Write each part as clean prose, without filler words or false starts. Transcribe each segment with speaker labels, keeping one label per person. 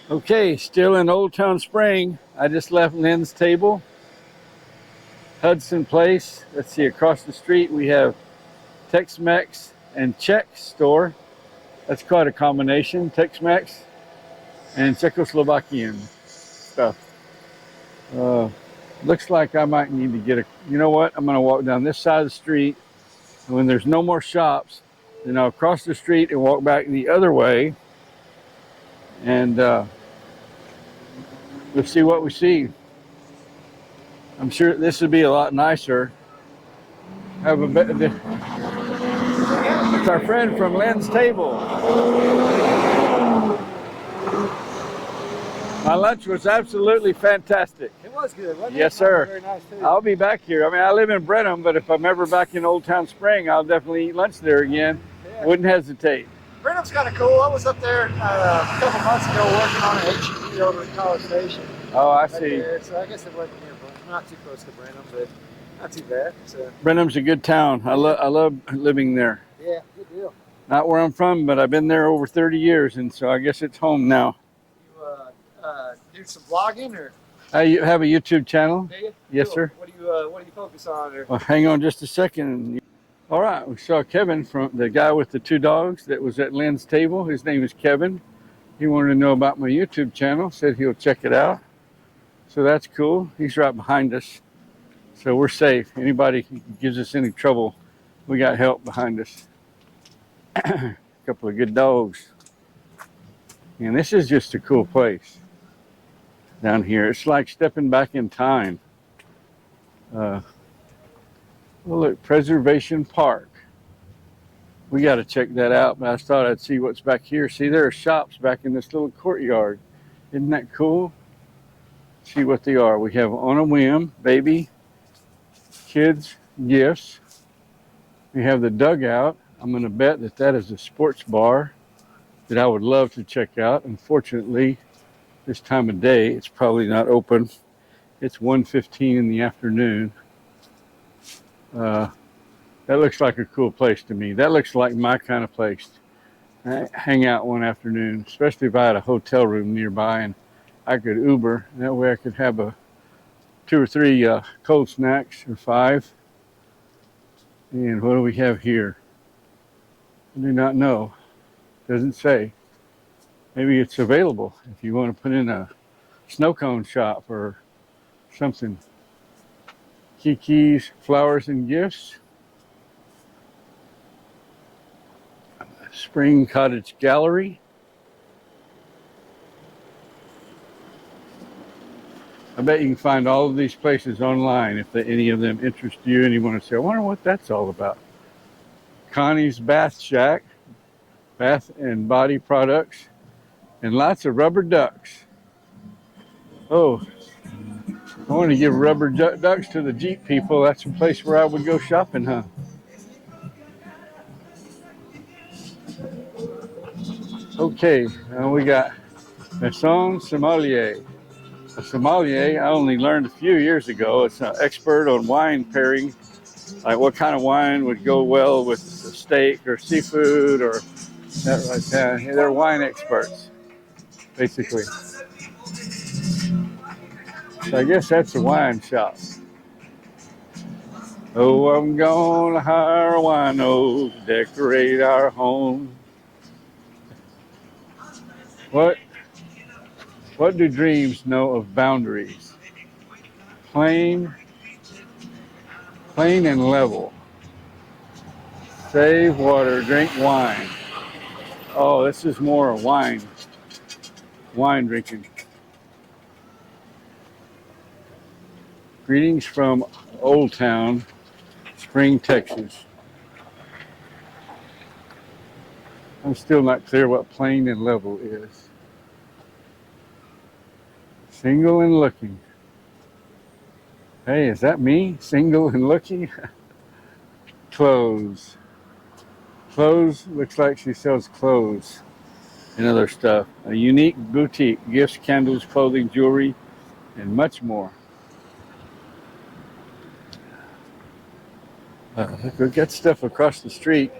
Speaker 1: Okay, still in Old Town Spring. I just left Lynn's table, Hudson Place. Let's see, across the street we have Tex-Mex and Czech store. That's quite a combination, Tex-Mex and Czechoslovakian stuff. Uh, Looks like I might need to get a, you know what? I'm gonna walk down this side of the street, and when there's no more shops, then I'll cross the street and walk back the other way, and we'll see what we see. I'm sure this would be a lot nicer. Have a bit. It's our friend from Lynn's table. My lunch was absolutely fantastic.
Speaker 2: It was good, wasn't it?
Speaker 1: Yes, sir.
Speaker 2: Very nice too.
Speaker 1: I'll be back here. I mean, I live in Brenham, but if I'm ever back in Old Town Spring, I'll definitely eat lunch there again.
Speaker 2: Yeah.
Speaker 1: Wouldn't hesitate.
Speaker 2: Brenham's kind of cool. I was up there a couple months ago working on an HEB over at College Station.
Speaker 1: Oh, I
Speaker 2: Right
Speaker 1: see.
Speaker 2: there. So I guess it wasn't not too close to Brenham, but not too bad. So
Speaker 1: Brenham's a good town. I love living there.
Speaker 2: yeah, good deal.
Speaker 1: Not where I'm from, but I've been there over 30 years, and so I guess it's home now.
Speaker 2: You do some vlogging or
Speaker 1: I have a YouTube channel.
Speaker 2: do you?
Speaker 1: Yes,
Speaker 2: Cool.
Speaker 1: sir.
Speaker 2: What do you focus on? Or
Speaker 1: Well, hang on just a second. All right, we saw Kevin, from the guy with the two dogs that was at Lynn's table. His name is Kevin. He wanted to know about my YouTube channel, said he'll check it out. So that's cool. He's right behind us. So we're safe. Anybody gives us any trouble, we got help behind us. A couple of good dogs. And this is just a cool place down here. It's like stepping back in time. Well, look, Preservation Park. We got to check that out, but I thought I'd see what's back here. See, there are shops back in this little courtyard. Isn't that cool? See what they are. We have On a Whim, baby, kids, gifts. We have the Dugout. I'm going to bet that that is a sports bar that I would love to check out. Unfortunately, this time of day, it's probably not open. It's 1:15 in the afternoon. That looks like a cool place to me. That looks like my kind of place to hang out one afternoon, especially if I had a hotel room nearby and I could Uber. That way I could have 2 or 3 cold snacks, or 5. And what do we have here? I do not know. Doesn't say. Maybe it's available if you want to put in a snow cone shop or something. Kiki's Flowers and Gifts. Spring Cottage Gallery. I bet you can find all of these places online if any of them interest you and you want to say, I wonder what that's all about. Connie's Bath Shack, bath and body products, and lots of rubber ducks. Oh, I want to give rubber ducks to the Jeep people. That's a place where I would go shopping, huh? Okay, now we got Maison Sommelier. A sommelier, I only learned a few years ago. It's an expert on wine pairing, like what kind of wine would go well with a steak or seafood or that like that. They're wine experts, basically. So I guess that's a wine shop. Oh, I'm gonna hire a wino to decorate our home. What do dreams know of boundaries? Plain and level. Save water, drink wine. Oh, this is more a wine drinking. Greetings from Old Town, Spring, Texas. I'm still not clear what plain and level is. Single and looking. Hey, is that me? Single and looking? Clothes. Clothes, looks like she sells clothes and other stuff. A unique boutique, gifts, candles, clothing, jewelry, and much more. We've got stuff across the street.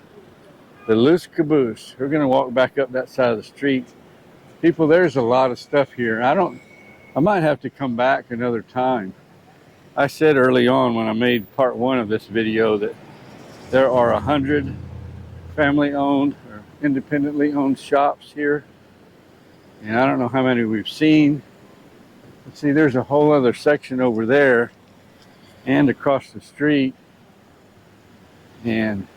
Speaker 1: The Loose Caboose. We're going to walk back up that side of the street People, there's a lot of stuff here. I might have to come back another time. I said early on when I made part one of this video that there are 100 family owned or independently owned shops here. And I don't know how many we've seen. But see, there's a whole other section over there and across the street. And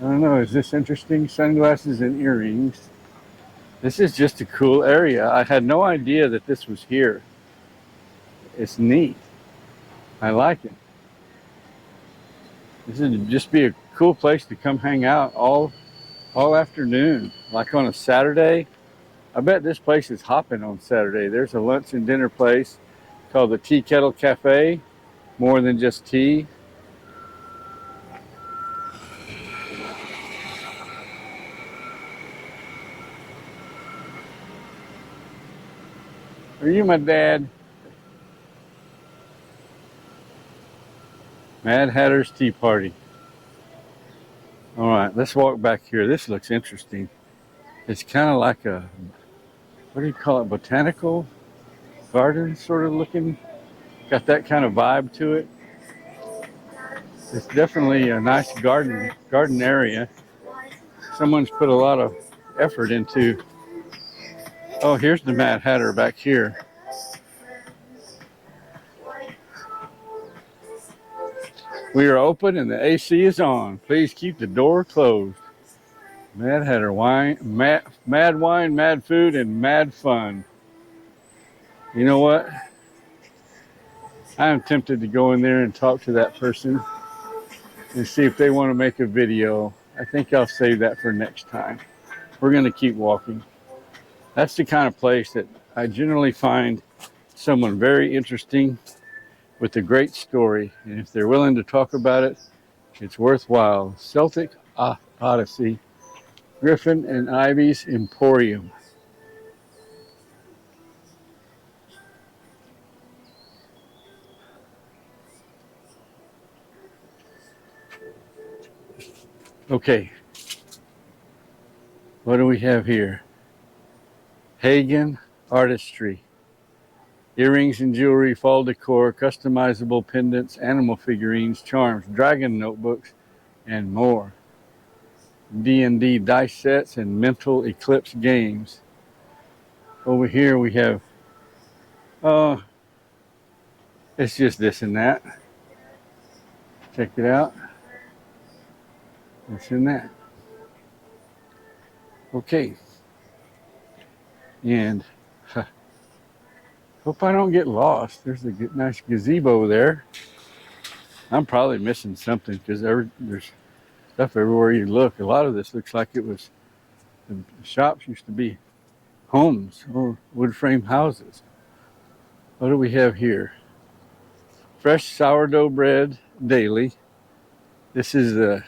Speaker 1: I don't know, is this interesting? Sunglasses and earrings. This is just a cool area. I had no idea that this was here. It's neat. I like it. This would just be a cool place to come hang out all afternoon. Like on a Saturday. I bet this place is hopping on Saturday. There's a lunch and dinner place called the Tea Kettle Cafe. More than just tea. Are you my dad? Mad Hatter's Tea Party. All right, let's walk back here. This looks interesting. It's kind of like a, what do you call it, botanical garden sort of looking. Got that kind of vibe to it. It's definitely a nice garden area. Someone's put a lot of effort into. Oh, here's the Mad Hatter back here. We are open and the AC is on. Please keep the door closed. Mad Hatter wine, mad wine, mad food, and mad fun. You know what? I am tempted to go in there and talk to that person and see if they want to make a video. I think I'll save that for next time. We're going to keep walking. That's the kind of place that I generally find someone very interesting with a great story. And if they're willing to talk about it, it's worthwhile. Celtic Odyssey, Griffin and Ivy's Emporium. Okay, what do we have here? Hagen Artistry. Earrings and jewelry, fall decor, customizable pendants, animal figurines, charms, dragon notebooks, and more. D&D dice sets and mental eclipse games. Over here we have, it's just this and that. Check it out. This and that. Okay. And hope I don't get lost. There's a nice gazebo there. I'm probably missing something because there's stuff everywhere you look. A lot of this looks like it was, the shops used to be homes or wood frame houses. What do we have here? Fresh sourdough bread daily. This is the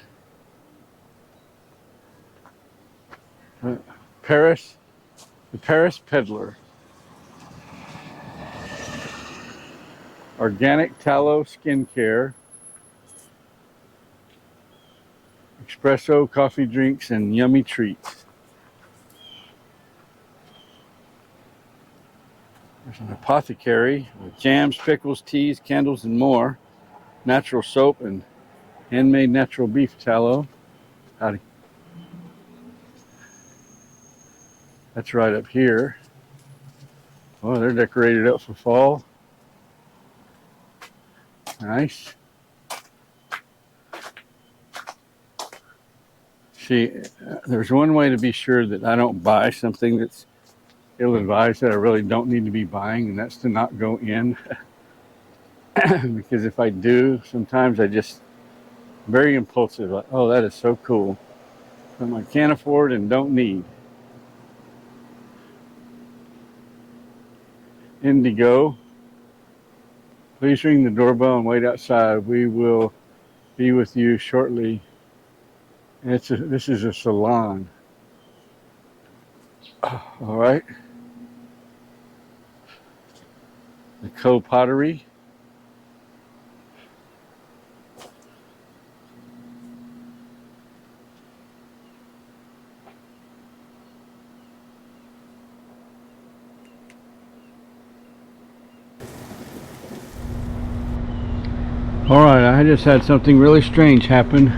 Speaker 1: Paris Peddler. Organic tallow skincare. Espresso, coffee drinks, and yummy treats. There's an apothecary with jams, pickles, teas, candles, and more. Natural soap and handmade natural beef tallow. Howdy. That's right up here. Oh, they're decorated up for fall. Nice. See, there's one way to be sure that I don't buy something that's ill-advised that I really don't need to be buying, and that's to not go in. Because if I do, sometimes I just very impulsive. Like, oh, that is so cool. Something I can't afford and don't need. Indigo. Please ring the doorbell and wait outside. We will be with you shortly. This is a salon. All right. The Co-Pottery. Alright, I just had something really strange happen.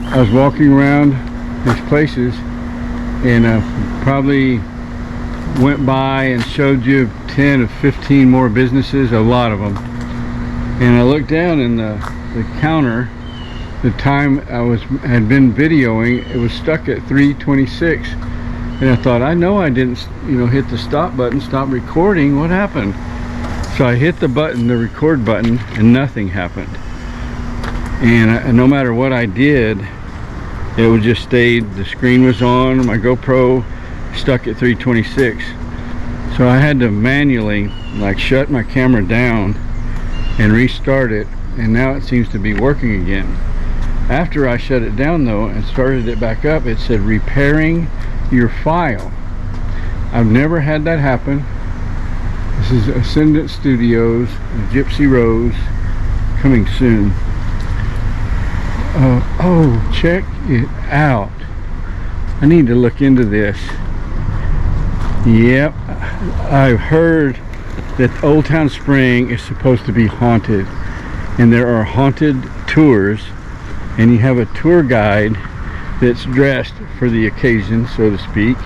Speaker 1: I was walking around these places and probably went by and showed you 10 or 15 more businesses, a lot of them. And I looked down in the counter, the time had been videoing, it was stuck at 3:26. And I thought, I know I didn't, hit the stop button, stop recording. What happened? So I hit the button, the record button, and nothing happened. And no matter what I did, it would just stayed, the screen was on, my GoPro stuck at 3:26. So I had to manually shut my camera down and restart it, and now it seems to be working again. After I shut it down though and started it back up, it said repairing your file. I've never had that happen. This is Ascendant Studios, Gypsy Rose, coming soon. Oh, check it out. I need to look into this. Yep, I've heard that Old Town Spring is supposed to be haunted, and there are haunted tours, and you have a tour guide that's dressed for the occasion, so to speak,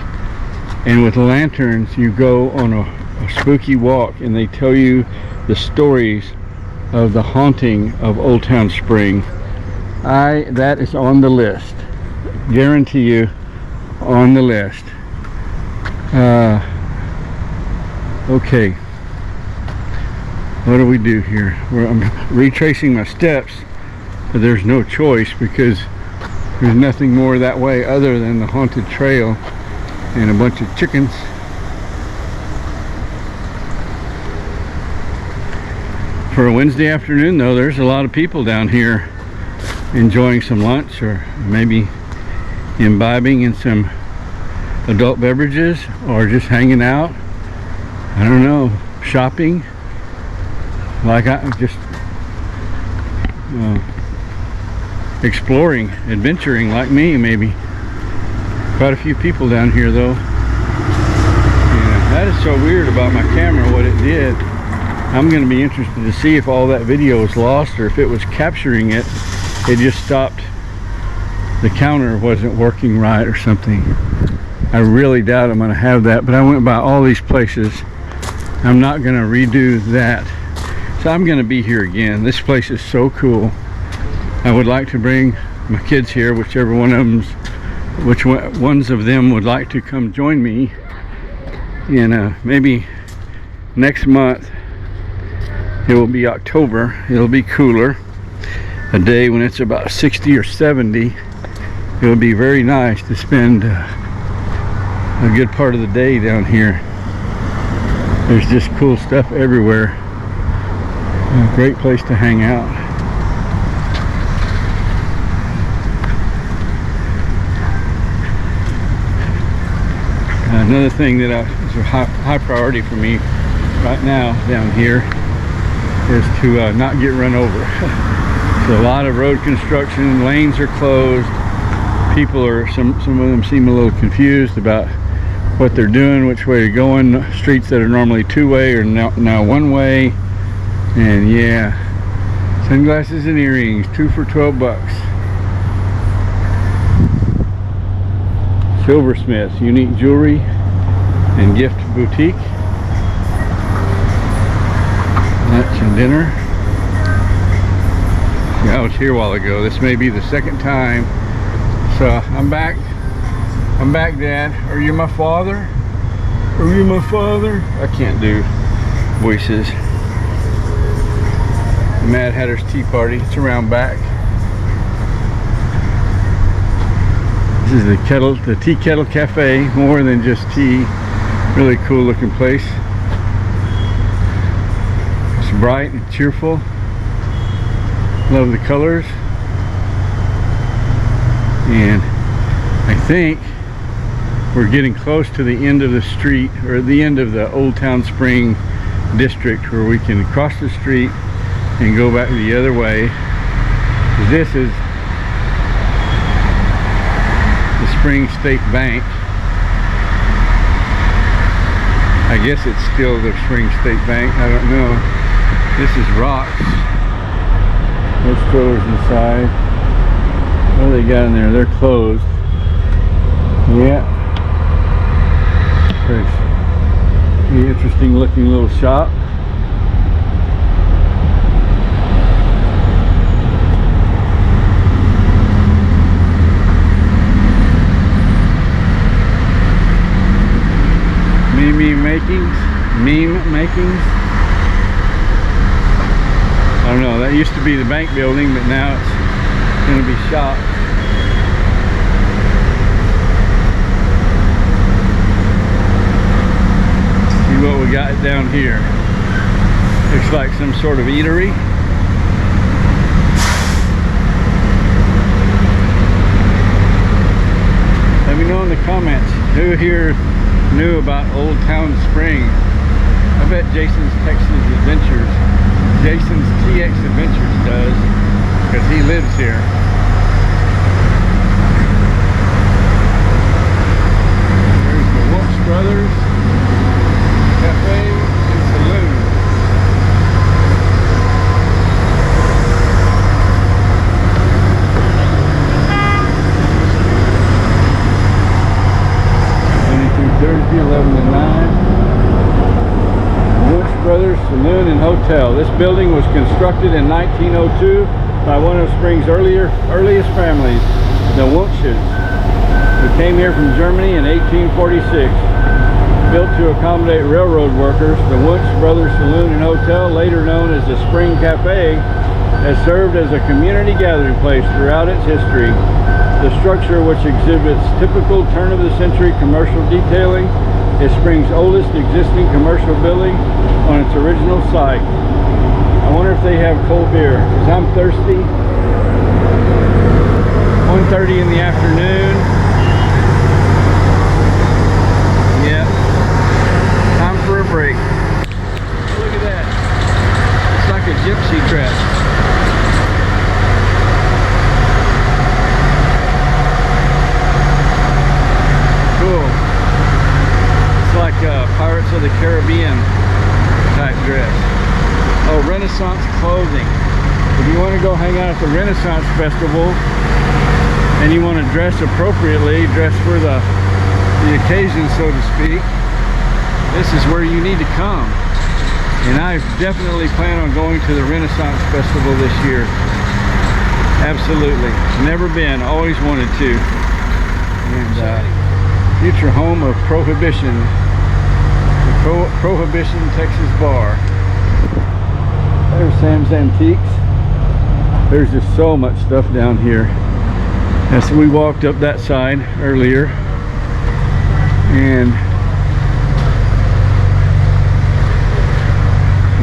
Speaker 1: and with lanterns you go on a spooky walk, and they tell you the stories of the haunting of Old Town Spring. That is on the list, guarantee you, on the list. Okay, what do we do here? I'm retracing my steps, but there's no choice because there's nothing more that way other than the haunted trail and a bunch of chickens. For a Wednesday afternoon though, there's a lot of people down here enjoying some lunch or maybe imbibing in some adult beverages or just hanging out. I don't know, shopping. Just exploring, adventuring like me maybe. Quite a few people down here though. Yeah, that is so weird about my camera, what it did. I'm going to be interested to see if all that video was lost or if it was capturing it. It just stopped. The counter wasn't working right or something. I really doubt I'm going to have that, but I went by all these places. I'm not going to redo that. So I'm going to be here again. This place is so cool. I would like to bring my kids here, which ones of them would like to come join me. And maybe next month, it will be October, it'll be cooler. A day when it's about 60 or 70, it will be very nice to spend a good part of the day down here. There's just cool stuff everywhere. A great place to hang out. Another thing that is a high priority for me right now down here is to not get run over. There's a lot of road construction, lanes are closed. People are, some of them seem a little confused about what they're doing, which way they're going. Streets that are normally two-way are now one-way. And yeah, sunglasses and earrings, 2 for $12. Silversmith's, unique jewelry and gift boutique. Lunch and dinner. Yeah, I was here a while ago. This may be the second time. So I'm back. I'm back, Dad. Are you my father? Are you my father? I can't do voices. Mad Hatter's Tea Party. It's around back. This is the Tea Kettle Cafe. More than just tea. Really cool looking place. It's bright and cheerful. Love the colors. And I think we're getting close to the end of the street, or the end of the Old Town Spring district, where we can cross the street and go back the other way. This is the Spring State Bank. I guess it's still the Spring State Bank, I don't know. This is rocks. There's strollers inside. What do they got in there? They're closed. Yeah. Pretty interesting looking little shop. Meme makings. I don't know, that used to be the bank building, but now it's going to be shop. See what we got down here. Looks like some sort of eatery. Let me know in the comments who here knew about Old Town Spring. I bet Jason's Texas Adventures, Jason's TX Adventures does, because he lives here. There's the Wolf's Brothers Cafe and Saloon. Thursday, 11 to 9. Woods Brothers Saloon and Hotel. This building was constructed in 1902 by one of Spring's earliest families, the Wuntsches. They came here from Germany in 1846. Built to accommodate railroad workers, the Wunts Brothers Saloon and Hotel, later known as the Spring Cafe, has served as a community gathering place throughout its history. The structure, which exhibits typical turn-of-the-century commercial detailing, is Spring's oldest existing commercial building on its original site. I wonder if they have cold beer, because I'm thirsty. 1:30 in the afternoon. Yeah, time for a break. Look at that. It's like a gypsy dress. Cool. It's like Pirates of the Caribbean type dress. Oh, Renaissance clothing. If you want to go hang out at the Renaissance Festival and you want to dress appropriately, dress for the occasion, so to speak, this is where you need to come. And I definitely plan on going to the Renaissance Festival this year. Absolutely. Never been, always wanted to. And future home of Prohibition, the Prohibition Texas Bar. There's Sam's Antiques. There's just so much stuff down here. And so we walked up that side earlier, and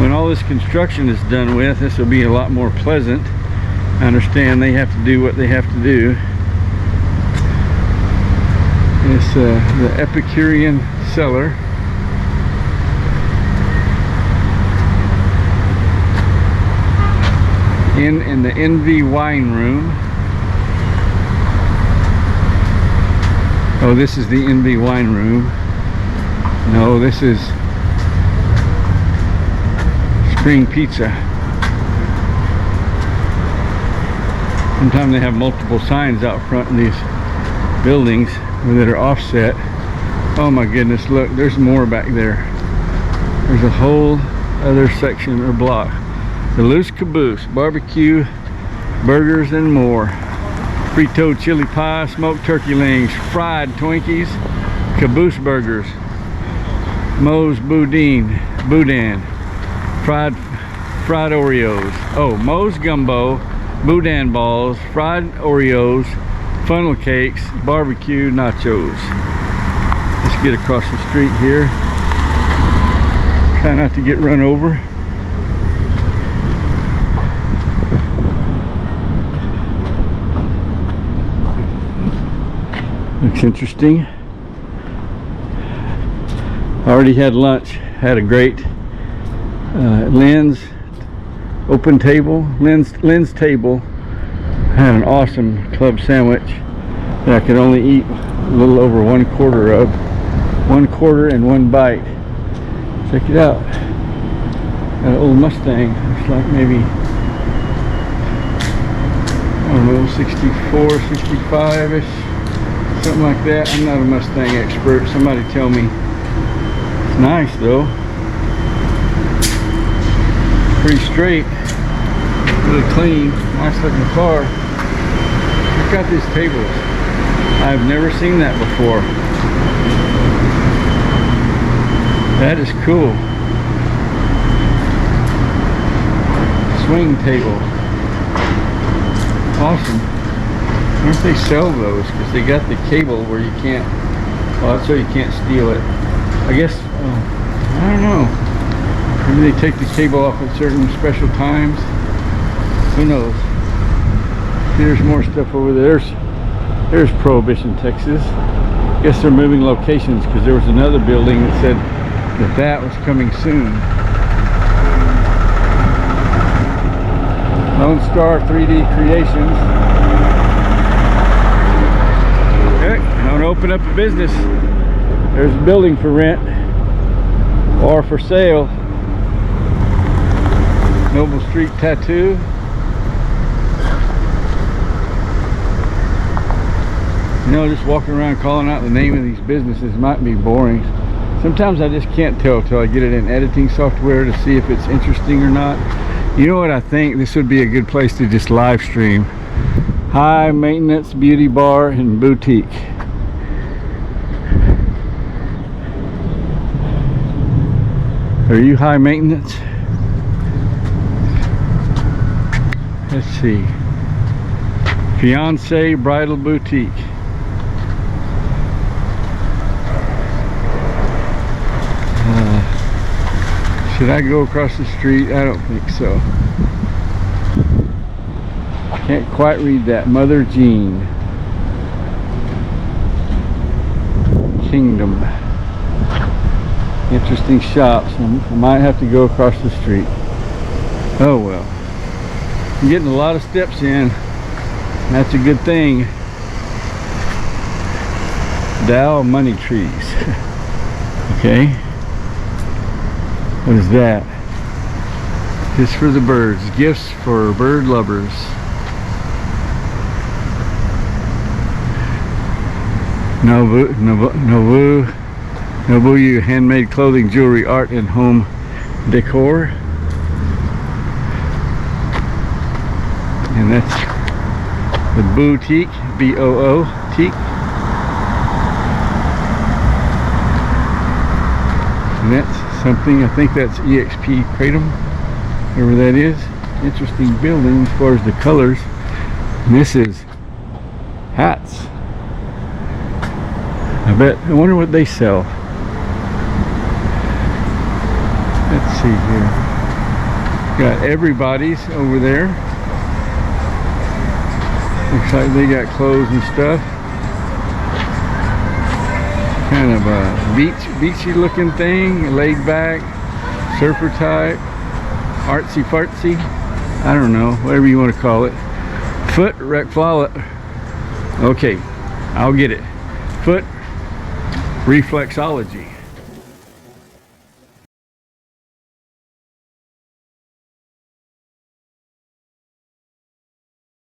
Speaker 1: when all this construction is done with, this will be a lot more pleasant. I understand they have to do what they have to do. It's the Epicurean Cellar. In the Envy Wine Room. Oh, this is the Envy Wine Room. No, this is Spring Pizza. Sometimes they have multiple signs out front in these buildings that are offset. Oh my goodness, look, there's more back there. There's a whole other section or block. The Loose Caboose, barbecue, burgers, and more. Frito chili pie, smoked turkey links, fried Twinkies, Caboose burgers, Moe's Boudin, fried Oreos. Oh, Moe's gumbo, Boudin balls, fried Oreos, funnel cakes, barbecue, nachos. Let's get across the street here. Try not to get run over. Looks interesting. Already had lunch. Had a great Lynn's open table. Lynn's table had an awesome club sandwich that I could only eat a little over 1/4 of. 1/4 and one bite. Check it out. An old Mustang. Looks like maybe don't know, 64, 65-ish, something like that. I'm not a Mustang expert. Somebody tell me. It's nice though. Pretty straight, really clean, nice looking car. Check out these tables. I've never seen that before. That is cool. Swing table. Awesome. I wonder if they sell those, because they got the cable where you can't, well, that's so you can't steal it. I guess, I don't know. Maybe they take the cable off at certain special times. Who knows? See, there's more stuff over there. There's Prohibition, Texas. Guess they're moving locations, because there was another building that said that was coming soon. Lone Star 3D Creations. Okay, I want to open up a business. There's a building for rent or for sale. Noble Street Tattoo. You know, just walking around calling out the name of these businesses might be boring. Sometimes I just can't tell till I get it in editing software to see if it's interesting or not. You know what I think? This would be a good place to just live stream. High Maintenance Beauty Bar and Boutique. Are you high maintenance? Let's see. Fiance Bridal Boutique. Should I go across the street? I don't think so. Can't quite read that. Mother Jean. Kingdom. Interesting shops. I might have to go across the street. Oh well. I'm getting a lot of steps in. That's a good thing. Dow Money Trees. Okay. What is that? Just for the birds. Gifts for bird lovers. Nobuyu handmade clothing, jewelry, art, and home decor. And that's the boutique, B-O-O-teak. And that's something, I think that's EXP Kratom, whatever that is. Interesting building as far as the colors. And this is hats. I wonder what they sell. Let's see here. Got Everybody's over there. Looks like they got clothes and stuff. Kind of a beachy looking thing, laid back, surfer type, artsy fartsy. I don't know, whatever you want to call it. Foot reflexology. Okay, I'll get it. Foot reflexology.